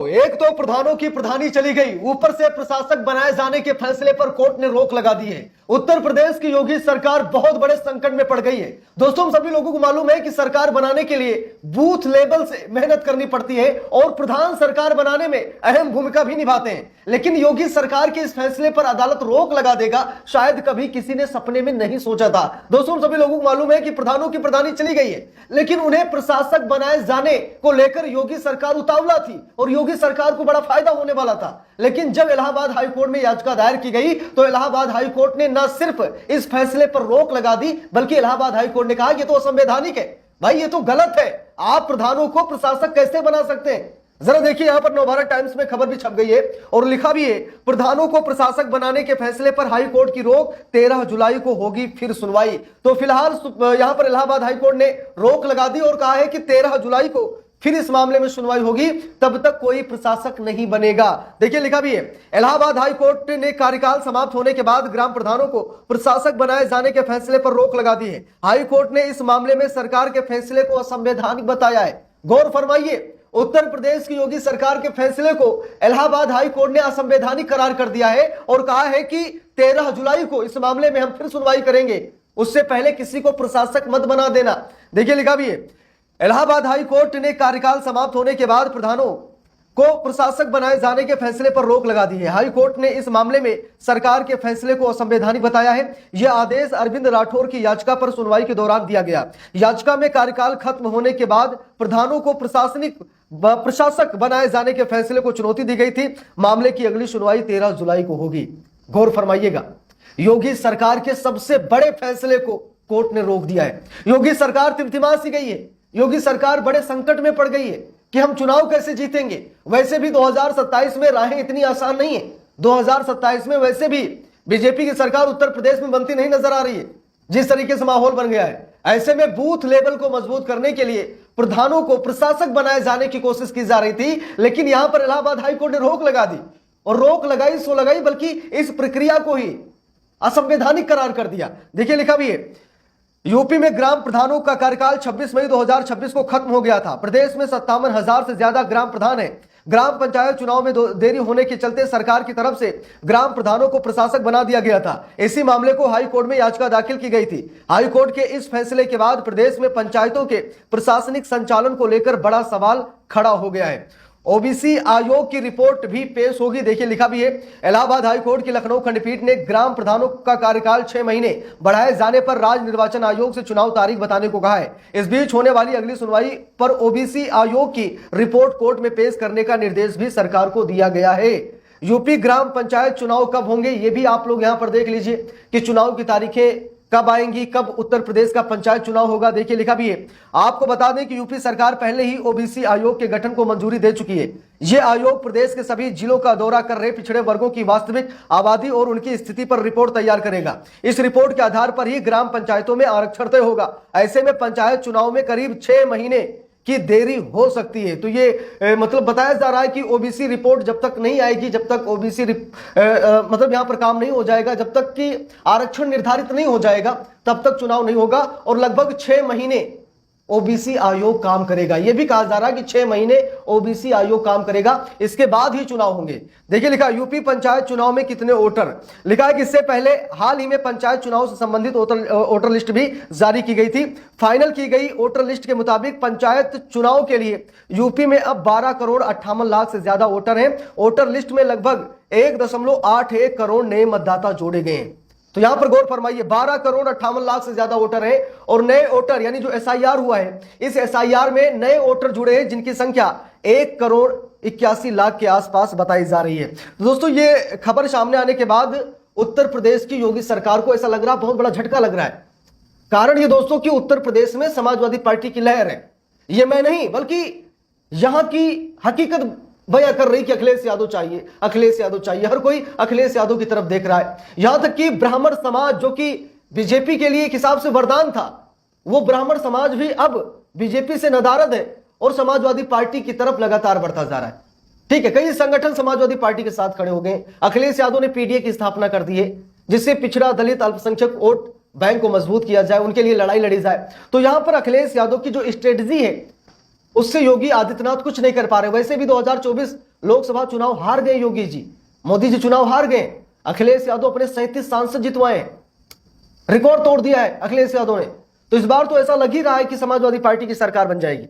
एक तो प्रधानों की प्रधानी चली गई, ऊपर से प्रशासक बनाए जाने के फैसले पर कोर्ट ने रोक लगा दी है। उत्तर प्रदेश की योगी सरकार बहुत बड़े संकट में पड़ गई है। दोस्तों, हम सभी लोगों को मालूम है कि सरकार बनाने के लिए बूथ लेवल से मेहनत करनी पड़ती है और प्रधान सरकार बनाने में अहम भूमिका भी निभाते हैं। लेकिन योगी सरकार के इस फैसले पर अदालत रोक लगा देगा, शायद कभी किसी ने सपने में नहीं सोचा था। दोस्तों, हम सभी लोगों को मालूम है कि प्रधानों की प्रधानी चली गई है, लेकिन उन्हें प्रशासक बनाए जाने को लेकर योगी सरकार उतावला थी और योगी सरकार को बड़ा फायदा होने वाला था। लेकिन जब इलाहाबाद हाईकोर्ट में याचिका दायर की गई तो इलाहाबाद हाईकोर्ट ने न सिर्फ इस फैसले पर रोक लगा दी, बल्कि इलाहाबाद हाईकोर्ट ने कहा यह तो असंवैधानिक है। भाई, ये तो गलत है। आप प्रधानों को प्रशासक कैसे बना सकते हैं? जरा देखिए, यहां पर नवभारत टाइम्स में खबर भी छप गई है और लिखा भी है, प्रधानों को प्रशासक बनाने के फैसले पर हाईकोर्ट की रोक, 13 जुलाई को होगी फिर सुनवाई। तो फिलहाल यहां पर इलाहाबाद हाईकोर्ट ने रोक लगा दी और कहा है कि 13 जुलाई को फिर इस मामले में सुनवाई होगी, तब तक कोई प्रशासक नहीं बनेगा। देखिए, लिखा भी है, इलाहाबाद हाईकोर्ट ने कार्यकाल समाप्त होने के बाद ग्राम प्रधानों को प्रशासक बनाए जाने के फैसले पर रोक लगा दी है। हाईकोर्ट ने इस मामले में सरकार के फैसले को असंवैधानिक बताया है। गौर फरमाइए, उत्तर प्रदेश की योगी सरकार के फैसले को इलाहाबाद हाई कोर्ट ने असंवैधानिक करार कर दिया है और कहा है कि 13 जुलाई को इस मामले में हम फिर सुनवाई करेंगे, उससे पहले किसी को प्रशासक मत बना देना। देखिए, लिखा भी है, इलाहाबाद हाई कोर्ट ने कार्यकाल समाप्त होने के बाद प्रधानों को प्रशासक बनाए जाने के फैसले पर रोक लगा दी है। हाई कोर्ट ने इस मामले में सरकार के फैसले को असंवैधानिक बताया है। यह आदेश अरविंद राठौर की याचिका पर सुनवाई के दौरान दिया गया। याचिका में कार्यकाल खत्म होने के बाद प्रधानों को प्रशासक बनाए जाने के फैसले को चुनौती दी गई थी। मामले की अगली सुनवाई 13 जुलाई को होगी। गौर फरमाइएगा, योगी सरकार के सबसे बड़े फैसले को कोर्ट ने रोक दिया है। योगी सरकार तिमतिमा सी गई है। योगी सरकार बड़े संकट में पड़ गई है कि हम चुनाव कैसे जीतेंगे। वैसे भी 2027 में राहें इतनी आसान नहीं है। 2027 में वैसे भी बीजेपी की सरकार उत्तर प्रदेश में बनती नहीं नजर आ रही है, जिस तरीके से माहौल बन गया है। ऐसे में बूथ लेवल को मजबूत करने के लिए प्रधानों को प्रशासक बनाए जाने की कोशिश की जा रही थी, लेकिन यहां पर इलाहाबाद हाईकोर्ट ने रोक लगा दी और रोक लगाई सो लगाई, बल्कि इस प्रक्रिया को ही असंवैधानिक करार कर दिया। देखिए, लिखा भी है, यूपी में ग्राम प्रधानों का कार्यकाल 26 मई 2026 को खत्म हो गया था। प्रदेश में 57,000 से ज्यादा ग्राम प्रधान है। ग्राम पंचायत चुनाव में देरी होने के चलते सरकार की तरफ से ग्राम प्रधानों को प्रशासक बना दिया गया था। इसी मामले को हाई कोर्ट में याचिका दाखिल की गई थी। हाई कोर्ट के इस फैसले के बाद प्रदेश में पंचायतों के प्रशासनिक संचालन को लेकर बड़ा सवाल खड़ा हो गया है। ओबीसी आयोग की रिपोर्ट भी पेश होगी। देखिए, लिखा भी है, इलाहाबाद हाईकोर्ट की लखनऊ खंडपीठ ने ग्राम प्रधानों का कार्यकाल 6 महीने बढ़ाए जाने पर राज्य निर्वाचन आयोग से चुनाव तारीख बताने को कहा है। इस बीच होने वाली अगली सुनवाई पर ओबीसी आयोग की रिपोर्ट कोर्ट में पेश करने का निर्देश भी सरकार को दिया गया है। यूपी ग्राम पंचायत चुनाव कब होंगे, ये भी आप लोग यहां पर देख लीजिए कि चुनाव की तारीखें कब आएंगी, कब उत्तर प्रदेश का पंचायत चुनाव होगा। देखिए, लिखा भी है, आपको बता दें कि यूपी सरकार पहले ही ओबीसी आयोग के गठन को मंजूरी दे चुकी है। यह आयोग प्रदेश के सभी जिलों का दौरा कर रहे पिछड़े वर्गों की वास्तविक आबादी और उनकी स्थिति पर रिपोर्ट तैयार करेगा। इस रिपोर्ट के आधार पर ही ग्राम पंचायतों में आरक्षण तय होगा। ऐसे में पंचायत चुनाव में करीब 6 महीने की देरी हो सकती है। तो ये मतलब बताया जा रहा है कि ओबीसी रिपोर्ट जब तक नहीं आएगी, जब तक ओबीसी मतलब यहां पर काम नहीं हो जाएगा, जब तक कि आरक्षण निर्धारित नहीं हो जाएगा, तब तक चुनाव नहीं होगा और लगभग 6 महीने ओबीसी आयोग काम करेगा। यह भी कहा जा रहा है कि 6 महीने ओबीसी आयोग काम करेगा, इसके बाद ही चुनाव होंगे। देखिए, लिखा, यूपी पंचायत चुनाव में कितने वोटर, लिखा है कि इससे पहले हाल ही में पंचायत चुनाव से संबंधित वोटर लिस्ट भी जारी की गई थी। फाइनल की गई वोटर लिस्ट के मुताबिक पंचायत चुनाव के लिए यूपी में अब 12 करोड़ 58 लाख से ज्यादा वोटर हैं। वोटर लिस्ट में लगभग 1.81 करोड़ नए मतदाता जोड़े गए हैं। तो यहां पर गौर फरमाइए, 12 करोड़ 58 लाख से ज्यादा वोटर हैं और नए वोटर यानी जो एसआईआर हुआ है, इस एसआईआर में नए वोटर जुड़े हैं जिनकी संख्या 1 करोड़ 81 लाख के आसपास बताई जा रही है। तो दोस्तों, ये खबर सामने आने के बाद उत्तर प्रदेश की योगी सरकार को ऐसा लग रहा, बहुत बड़ा झटका लग रहा है। कारण ये दोस्तों कि उत्तर प्रदेश में समाजवादी पार्टी की लहर है। ये मैं नहीं, बल्कि यहां की हकीकत बयां कर रही कि अखिलेश यादव चाहिए, अखिलेश यादव चाहिए। हर कोई अखिलेश यादव की तरफ देख रहा है। यहां तक कि ब्राह्मण समाज, जो कि बीजेपी के लिए एक हिसाब से वरदान था, वो ब्राह्मण समाज भी अब बीजेपी से नदारद है और समाजवादी पार्टी की तरफ लगातार बढ़ता जा रहा है। ठीक है, कई संगठन समाजवादी पार्टी के साथ खड़े हो गए। अखिलेश यादव ने पीडीए की स्थापना कर दी है, जिससे पिछड़ा, दलित, अल्पसंख्यक वोट बैंक को मजबूत किया जाए, उनके लिए लड़ाई लड़ी जाए। तो यहां पर अखिलेश यादव की जो स्ट्रेटजी है, उससे योगी आदित्यनाथ कुछ नहीं कर पा रहे। वैसे भी 2024 लोकसभा चुनाव हार गए योगी जी, मोदी जी चुनाव हार गए, अखिलेश यादव अपने 37 सांसद जितवाए, रिकॉर्ड तोड़ दिया है अखिलेश यादव ने। तो इस बार तो ऐसा लग ही रहा है कि समाजवादी पार्टी की सरकार बन जाएगी,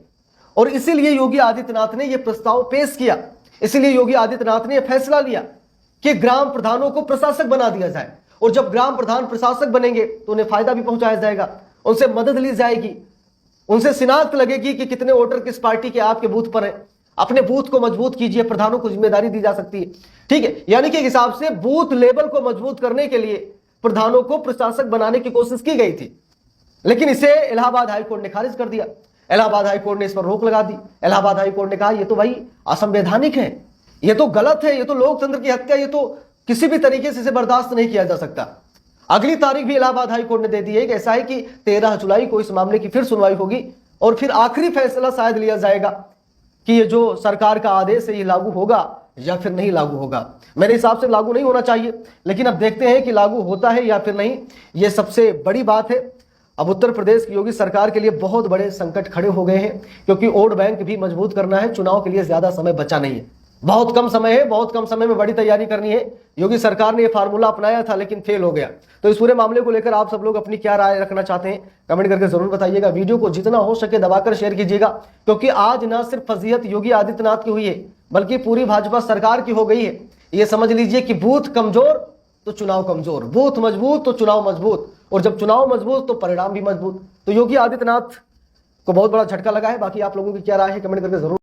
और इसीलिए योगी आदित्यनाथ ने यह प्रस्ताव पेश किया, इसीलिए योगी आदित्यनाथ ने यह फैसला लिया कि ग्राम प्रधानों को प्रशासक बना दिया जाए। और जब ग्राम प्रधान प्रशासक बनेंगे तो उन्हें फायदा भी पहुंचाया जाएगा, उनसे मदद ली जाएगी, उनसे शिनाख्त लगेगी कि कितने वोटर किस पार्टी के आपके बूथ पर हैं। अपने बूथ को मजबूत कीजिए, प्रधानों को जिम्मेदारी दी जा सकती है, ठीक है। यानी कि एक हिसाब से बूथ लेवल को मजबूत करने के लिए प्रधानों को प्रशासक बनाने की कोशिश की गई थी, लेकिन इसे इलाहाबाद हाईकोर्ट ने खारिज कर दिया। इलाहाबाद हाईकोर्ट ने इस पर रोक लगा दी। इलाहाबाद हाईकोर्ट ने कहा यह तो भाई असंवैधानिक है, यह तो गलत है, यह तो लोकतंत्र की हत्या, यह तो किसी भी तरीके से इसे बर्दाश्त नहीं किया जा सकता। अगली तारीख भी इलाहाबाद हाईकोर्ट ने दे दी है कि ऐसा है कि 13 जुलाई को इस मामले की फिर सुनवाई होगी और फिर आखिरी फैसला शायद लिया जाएगा कि ये जो सरकार का आदेश है ये लागू होगा या फिर नहीं लागू होगा। मेरे हिसाब से लागू नहीं होना चाहिए, लेकिन अब देखते हैं कि लागू होता है या फिर नहीं। ये सबसे बड़ी बात है। अब उत्तर प्रदेश की योगी सरकार के लिए बहुत बड़े संकट खड़े हो गए हैं, क्योंकि वोट बैंक भी मजबूत करना है। चुनाव के लिए ज्यादा समय बचा नहीं है, बहुत कम समय है, बहुत कम समय में बड़ी तैयारी करनी है। योगी सरकार ने यह फार्मूला अपनाया था लेकिन फेल हो गया। तो इस पूरे मामले को लेकर आप सब लोग अपनी क्या राय रखना चाहते हैं कमेंट करके जरूर बताइएगा। वीडियो को जितना हो सके दबाकर शेयर कीजिएगा, क्योंकि आज ना सिर्फ फजीहत योगी आदित्यनाथ की हुई है बल्कि पूरी भाजपा सरकार की हो गई है। ये समझ लीजिए कि बूथ कमजोर तो चुनाव कमजोर, बूथ मजबूत तो चुनाव मजबूत, और जब चुनाव मजबूत तो परिणाम भी मजबूत। तो योगी आदित्यनाथ को बहुत बड़ा झटका लगा है। बाकी आप लोगों की क्या राय है कमेंट करके जरूर